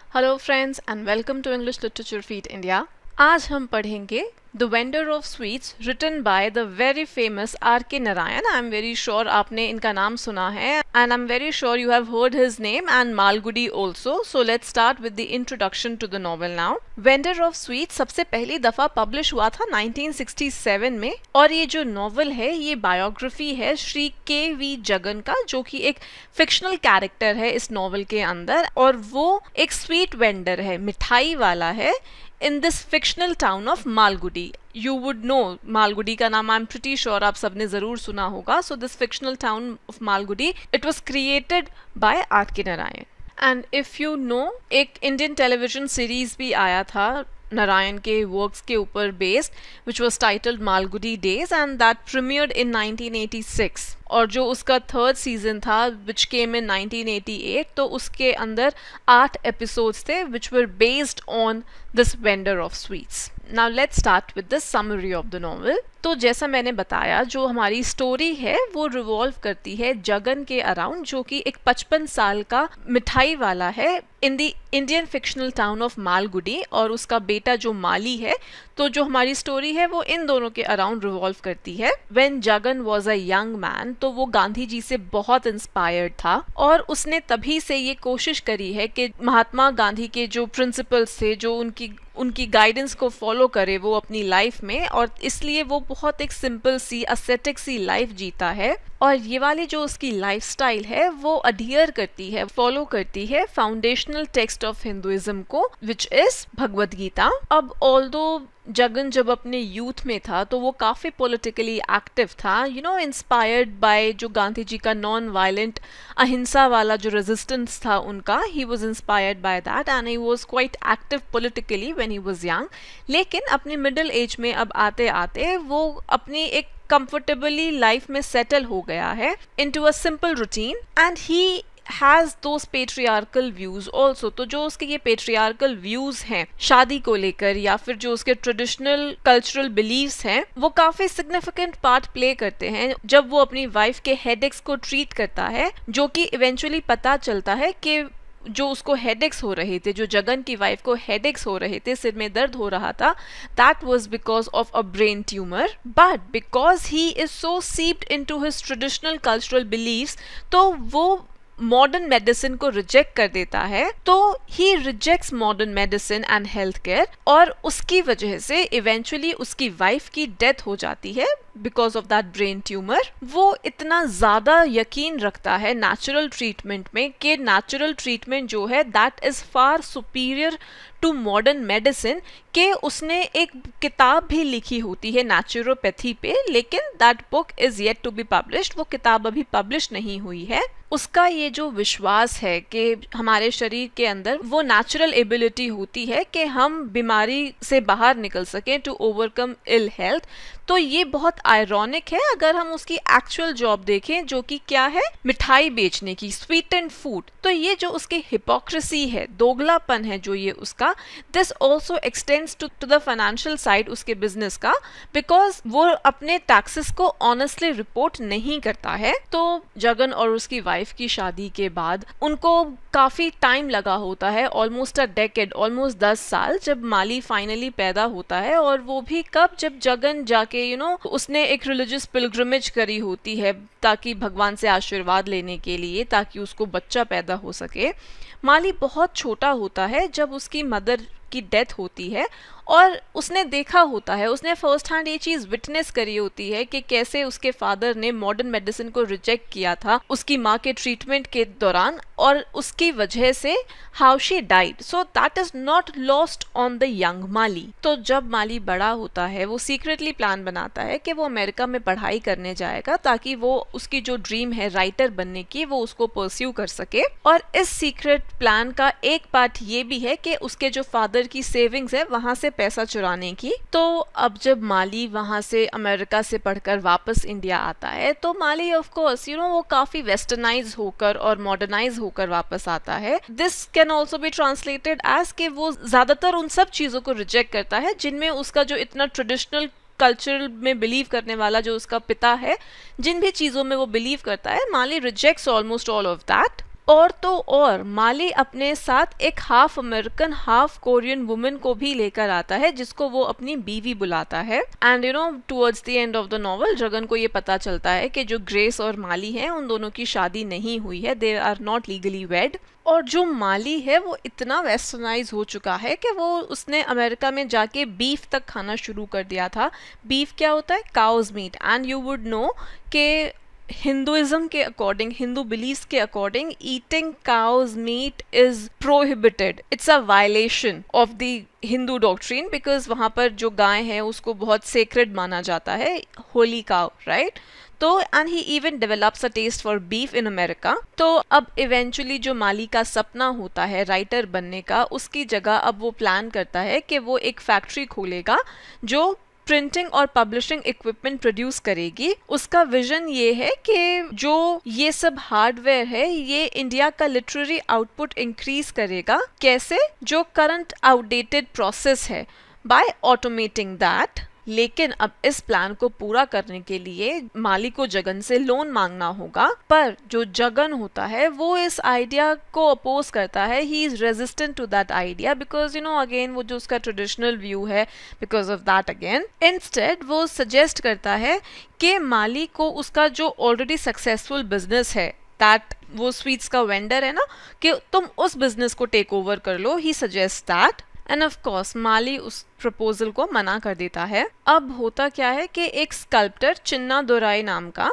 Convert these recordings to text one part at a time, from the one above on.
Hello friends and welcome to English literature feed India. आज हम पढ़ेंगे the vendor of sweets written by the very famous R K Narayan. I am very sure आपने इनका नाम सुना है and I am very sure you have heard his name and Malgudi also. So let's start with the introduction to the novel now. Vendor of sweets सबसे पहली दफा publish हुआ था 1967 में और ये जो नॉवेल है ये बायोग्राफी है श्री के वी जगन का, जो कि एक फिक्शनल कैरेक्टर है इस नॉवेल के अंदर और वो एक स्वीट वेंडर है, मिठाई वाला है in this fictional town of Malgudi. You would know Malgudi का नाम I'm pretty sure आप सबने ज़रूर सुना होगा. So this fictional town of Malgudi, it was created by R.K. Narayan. And if you know, एक Indian television series भी आया था नारायण के वर्क्स के ऊपर based, which was titled Malgudi Days and that premiered in 1986. और जो उसका थर्ड सीजन था विच केम इन 1988, तो उसके अंदर 8 एपिसोड्स थे which were based on this vendor of sweets. Now let's start with the summary of the novel. तो जैसा मैंने बताया, जो हमारी स्टोरी है वो रिवॉल्व करती है जगन के अराउंड, जो कि एक 55 साल का मिठाई वाला है in the Indian fictional town of Malgudi, और उसका बेटा जो माली है। तो जो हमारी स्टोरी है वो इन दोनों के अराउंड रिवॉल्व करती है। When Jagan was a young man, तो वो गांधी जी से बहुत इंस्पायर्ड था और उसने तभी से ये कोशिश करी है कि महात्मा गांधी के जो प्रिंसिपल्स थे, जो उनकी गाइडेंस को फॉलो करे वो अपनी लाइफ में, और इसलिए वो बहुत एक सिंपल सी एस्थेटिक सी लाइफ जीता है। और ये वाली जो उसकी लाइफस्टाइल है वो अडियर करती है, फॉलो करती है फाउंडेशनल टेक्स्ट ऑफ हिंदुइज्म को, विच इज भगवद गीता। अब ऑल्दो जगन जब अपने यूथ में था तो वो काफ़ी पॉलिटिकली एक्टिव था, इंस्पायर्ड बाय जो गांधी जी का नॉन वायलेंट अहिंसा वाला जो रेजिस्टेंस था उनका, he was inspired by that and he was quite active politically when he was young. लेकिन अपनी मिडिल एज में अब आते आते वो अपनी एक कंफर्टेबली लाइफ में सेटल हो गया है into a simple routine and he has those patriarchal views also. तो जो उसके ये पेट्रियार्कल व्यूज हैं शादी को लेकर या फिर जो उसके ट्रेडिशनल कल्चरल बिलीव्स हैं, वो काफी सिग्निफिकेंट पार्ट प्ले करते हैं जब वो अपनी वाइफ के हेडेक्स को ट्रीट करता है, जो कि इवेंचुअली पता चलता है कि जो उसको हेडेक्स हो रहे थे, जो जगन की वाइफ को हेडेक्स हो रहे थे, सिर में दर्द हो रहा था, that was because of a brain tumour. But because he is so seeped into his traditional cultural beliefs, तो वो मॉडर्न मेडिसिन को रिजेक्ट कर देता है। तो he rejects modern medicine and health care और उसकी वजह से इवेंचुअली उसकी वाइफ की डेथ हो जाती है because of that brain tumour. वो इतना ज़्यादा यकीन रखता है नेचुरल ट्रीटमेंट में कि नेचुरल ट्रीटमेंट जो है that is far superior to modern medicine, के उसने एक किताब भी लिखी होती है नेचुरोपैथी पे, लेकिन that book is yet to be published. वो किताब अभी पब्लिश नहीं हुई है। उसका ये जो विश्वास है कि हमारे शरीर के अंदर वो नेचुरल एबिलिटी होती है कि हम बीमारी से बाहर निकल सकें, टू ओवरकम इल हेल्थ। तो ये बहुत आयरॉनिक है अगर हम उसकी एक्चुअल जॉब देखें, जो कि क्या है, मिठाई बेचने की, स्वीट एंड फूड। तो ये जो उसकी हिपोक्रेसी है, दोगलापन है जो ये उसका, this also extends to the financial side उसके बिजनेस का, बिकॉज वो अपने टैक्सेस को ऑनेस्टली रिपोर्ट नहीं करता है। तो जगन और उसकी वाइफ की शादी के बाद उनको काफी टाइम लगा होता है, ऑलमोस्ट अ डेकेड, ऑलमोस्ट 10 साल, जब माली फाइनली पैदा होता है। और वो भी कब, जब जगन जाके उसने एक रिलीजियस पिलग्रिमेज करी होती है ताकि भगवान से आशीर्वाद लेने के लिए, ताकि उसको बच्चा पैदा हो सके। माली बहुत छोटा होता है जब उसकी मदर की डेथ होती है और उसने देखा होता है, उसने फर्स्ट हैंड ये चीज़ विटनेस करी होती है कि कैसे उसके फादर ने मॉडर्न मेडिसिन को रिजेक्ट किया था उसकी माँ के ट्रीटमेंट के दौरान, और उसकी वजह से how she died. So that is not lost on the young Mali. तो जब माली बड़ा होता है वो सीक्रेटली प्लान बनाता है कि वो अमेरिका में पढ़ाई करने जाएगा ताकि वो उसकी जो ड्रीम है राइटर बनने की वो उसको परस्यू कर सके। और इस सीक्रेट प्लान का एक पार्ट ये भी है कि उसके जो फादर की सेविंग्स है वहां से पैसा चुराने की। तो अब जब माली वहां से अमेरिका से पढ़कर वापस इंडिया आता है, तो माली ऑफ कोर्स वो काफी वेस्टर्नाइज होकर और मॉडर्नाइज होकर वापस आता है। This can also be translated as कि वो ज्यादातर उन सब चीजों को रिजेक्ट करता है जिनमें उसका जो इतना ट्रेडिशनल कल्चर में बिलीव करने वाला जो उसका पिता है, जिन भी चीजों में वो बिलीव करता है, Mali rejects almost all of that. और तो और माली अपने साथ एक half American half Korean woman को भी लेकर आता है जिसको वो अपनी बीवी बुलाता है। And you know towards the end of the novel Jagan को ये पता चलता है कि जो ग्रेस और माली हैं उन दोनों की शादी नहीं हुई है, दे आर नॉट लीगली वेड। और जो माली है वो इतना वेस्टर्नाइज हो चुका है कि वो उसने अमेरिका में जाके बीफ तक खाना शुरू कर दिया था। बीफ क्या होता है? Cow's meat. And you would know कि हिंदुइज्म के अकॉर्डिंग, हिंदू बिलीव्स के according, eating cow's meat is prohibited, it's a violation of the Hindu doctrine, because वहाँ पर जो गाय है उसको बहुत सेक्रेड माना जाता है, होली काउ, राइट? तो and he even develops a taste for beef in America. तो अब इवेंचुअली जो माली का सपना होता है राइटर बनने का, उसकी जगह अब वो प्लान करता है कि वो एक फैक्ट्री खोलेगा जो प्रिंटिंग और पब्लिशिंग इक्विपमेंट प्रोड्यूस करेगी। उसका विजन ये है कि जो ये सब हार्डवेयर है ये इंडिया का लिटरेरी आउटपुट इंक्रीज करेगा। कैसे? जो करंट आउटडेटेड प्रोसेस है, बाय ऑटोमेटिंग दैट। लेकिन अब इस प्लान को पूरा करने के लिए माली को जगन से लोन मांगना होगा, पर जो जगन होता है वो इस आइडिया को अपोज करता है। He is resistant to that idea because you know again वो जो उसका ट्रेडिशनल व्यू है, because of that again instead वो सजेस्ट करता है कि माली को उसका जो ऑलरेडी सक्सेसफुल बिजनेस है, दैट वो स्वीट्स का वेंडर है ना, कि तुम उस बिजनेस को टेक ओवर कर लो। He suggest that and of course Mali उस प्रपोजल को मना कर देता है। अब होता क्या है कि एक स्कल्प्टर चिन्ना दोराई नाम का,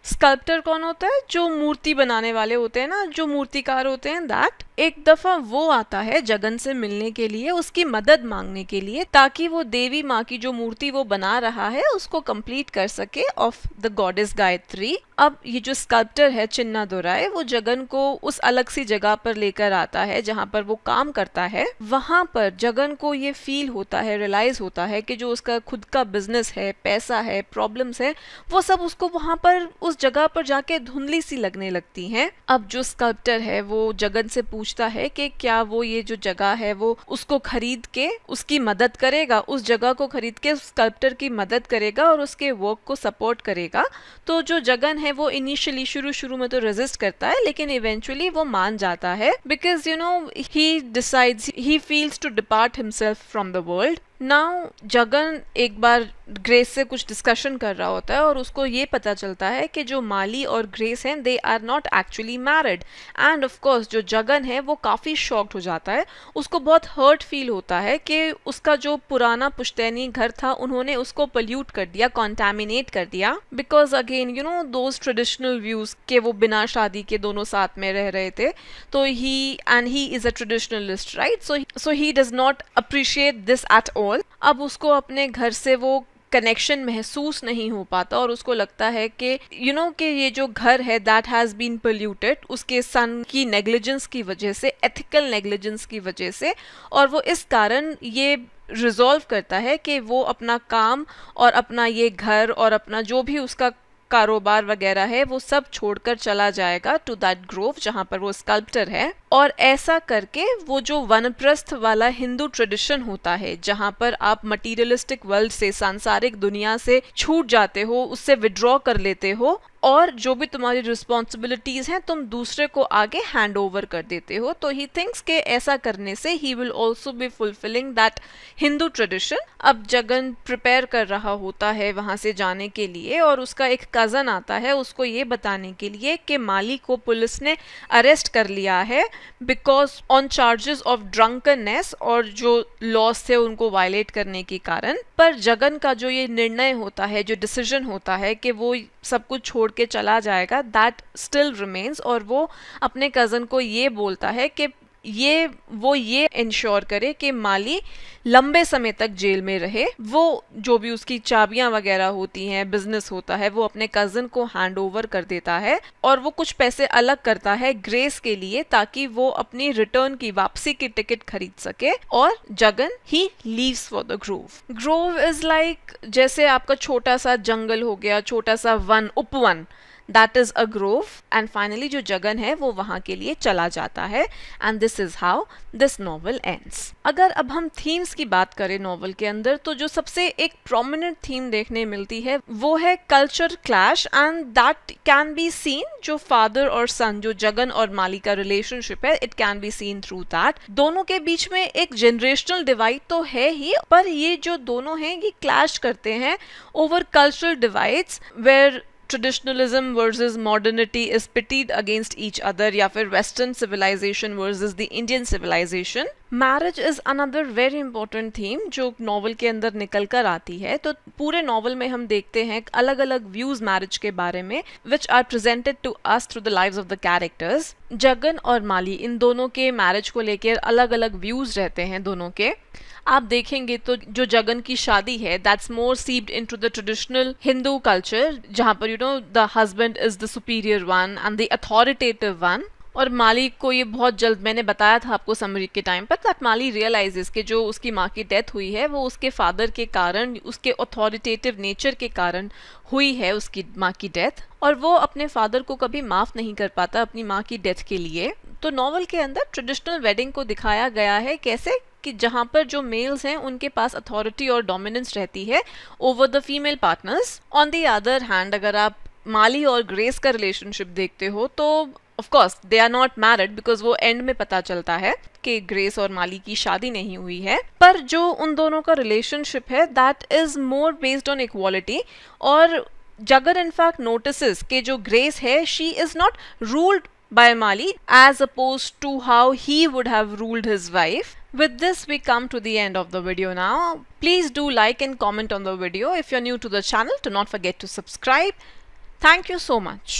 स्कल्प्टर कौन होता है? जो मूर्ति बनाने वाले होते हैं ना, जो मूर्तिकार होते हैं, दैट एक दफा वो आता है जगन से मिलने के लिए, उसकी मदद मांगने के लिए, ताकि वो देवी माँ की जो मूर्ति वो बना रहा है उसको कंप्लीट कर सके ऑफ द गॉडेस गायत्री। अब ये जो स्कल्प्टर है चिन्ना दोराई, वो जगन को उस अलग सी जगह पर लेकर आता है जहाँ पर वो काम करता है। वहां पर जगन को ये फील होता है, रियलाइज होता है कि जो उसका खुद का बिजनेस है, पैसा है, प्रॉब्लम्स है, वो सब उसको वहां पर उस जगह पर जाके धुंधली सी लगने लगती हैं। अब जो स्कल्प्टर है वो जगन से पूछता है कि क्या वो ये जो जगह है वो उसको खरीद के उसकी मदद करेगा, उस जगह को खरीद के स्कल्प्टर की मदद करेगा और उसके वर्क को सपोर्ट करेगा। तो जो जगन है वो इनिशियली शुरू में तो रेजिस्ट करता है, लेकिन इवेंचुअली वो मान जाता है because you know he decides, he feels to depart himself from the world. Now Jagan एक बार ग्रेस से कुछ डिस्कशन कर रहा होता है और उसको ये पता चलता है कि जो माली और ग्रेस हैं they are not actually married. And of course जो जगन है वो काफ़ी शॉक्ड हो जाता है, उसको बहुत हर्ट फील होता है कि उसका जो पुराना पुश्तैनी घर था उन्होंने उसको पोल्यूट कर दिया, कॉन्टैमिनेट कर दिया, because again you know those traditional views के वो बिना शादी के दोनों साथ में रह रहे थे। तो he is a traditionalist, right? So he does not appreciate this at all. अब उसको अपने घर से वो कनेक्शन महसूस नहीं हो पाता और उसको लगता है कि यू नो कि ये जो घर है दैट हैज़ बीन पोल्यूटेड उसके सन की नेग्लिजेंस की वजह से, एथिकल नेग्लिजेंस की वजह से, और वो इस कारण ये रिजॉल्व करता है कि वो अपना काम और अपना ये घर और अपना जो भी उसका कारोबार वगैरह है वो सब छोड़कर चला जाएगा टू दैट ग्रोव जहाँ पर वो स्कल्प्टर है। और ऐसा करके वो जो वनप्रस्थ वाला हिंदू ट्रेडिशन होता है जहाँ पर आप मटीरियलिस्टिक वर्ल्ड से, सांसारिक दुनिया से छूट जाते हो, उससे विड्रॉ कर लेते हो और जो भी तुम्हारी रिस्पॉन्सिबिलिटीज हैं तुम दूसरे को आगे हैंड ओवर कर देते हो। तो ही थिंक्स के ऐसा करने से he will also be fulfilling that Hindu tradition. अब जगन प्रिपेयर कर रहा होता है वहां से जाने के लिए और उसका एक कजन आता है उसको ये बताने के लिए कि माली को पुलिस ने अरेस्ट कर लिया है because on charges of drunkenness और जो लॉस थे उनको वायलेट करने के कारण। पर जगन का जो ये निर्णय होता है, जो डिसीजन होता है कि वो सब कुछ छोड़ के चला जाएगा, दैट स्टिल रिमेन्स। और वो अपने कज़न को ये बोलता है कि वो ये इंश्योर करे कि माली लंबे समय तक जेल में रहे। वो जो भी उसकी चाबियां वगैरह होती हैं, बिजनेस होता है, वो अपने कज़न को हैंड ओवर कर देता है और वो कुछ पैसे अलग करता है ग्रेस के लिए ताकि वो अपनी रिटर्न की वापसी की टिकट खरीद सके। और Jagan he leaves for the Grove. Grove is like जैसे आपका छोटा सा जंगल हो गया, छोटा सा वन, उपवन, that is a Grove, and finally जो जगन है वो वहां के लिए चला जाता है, and this is how this novel ends. अगर अब हम थीम्स की बात करें नॉवल के अंदर, तो जो सबसे एक प्रोमिनेंट थीम देखने मिलती है वो है culture clash, and that can be seen, जो फादर और सन, जो जगन और माली का रिलेशनशिप है, it can be seen through that. दोनों के बीच में एक जनरेशनल डिवाइड तो है ही, पर ये जो दोनों हैं ये क्लैश करते हैं over cultural divides, where traditionalism versus modernity is pitted against each other, या फिर western civilization versus the Indian civilization. Marriage is another very important theme जो नॉवल के अंदर निकल कर आती है। तो पूरे नॉवल में हम देखते हैं अलग अलग व्यूज मैरिज के बारे में, which are presented to us through the lives of the characters. Jagan और माली, इन दोनों के मैरिज को लेकर अलग अलग व्यूज रहते हैं दोनों के। आप देखेंगे तो जो जगन की शादी है, that's more seeped into the traditional Hindu culture, जहां पर the husband is the superior one and the authoritative one. और माली को ये बहुत जल्द, मैंने बताया था आपको समरी के टाइम पर, दैट माली रियलाइजेस कि जो उसकी माँ की डेथ हुई है वो उसके फादर के कारण, उसके अथॉरिटेटिव नेचर के कारण हुई है उसकी माँ की डेथ, और वो अपने फादर को कभी माफ नहीं कर पाता अपनी माँ की डेथ के लिए। तो नॉवल के अंदर ट्रेडिशनल वेडिंग को दिखाया गया है कैसे कि जहां पर जो मेल्स हैं उनके पास अथॉरिटी और डोमिनेंस रहती है over the female partners. On the other hand, अगर आप माली और ग्रेस का रिलेशनशिप देखते हो तो of course they are not married, because वो एंड में पता चलता है कि ग्रेस और माली की शादी नहीं हुई है, पर जो उन दोनों का रिलेशनशिप है that is more based on equality. और जगर इनफैक्ट नोटिसेस कि जो ग्रेस है, she is not ruled by Mali as opposed to how he would have ruled his wife. With this we come to the end of the video now. Please do like and comment on the video. If you're new to the channel, do not forget to subscribe. Thank you so much.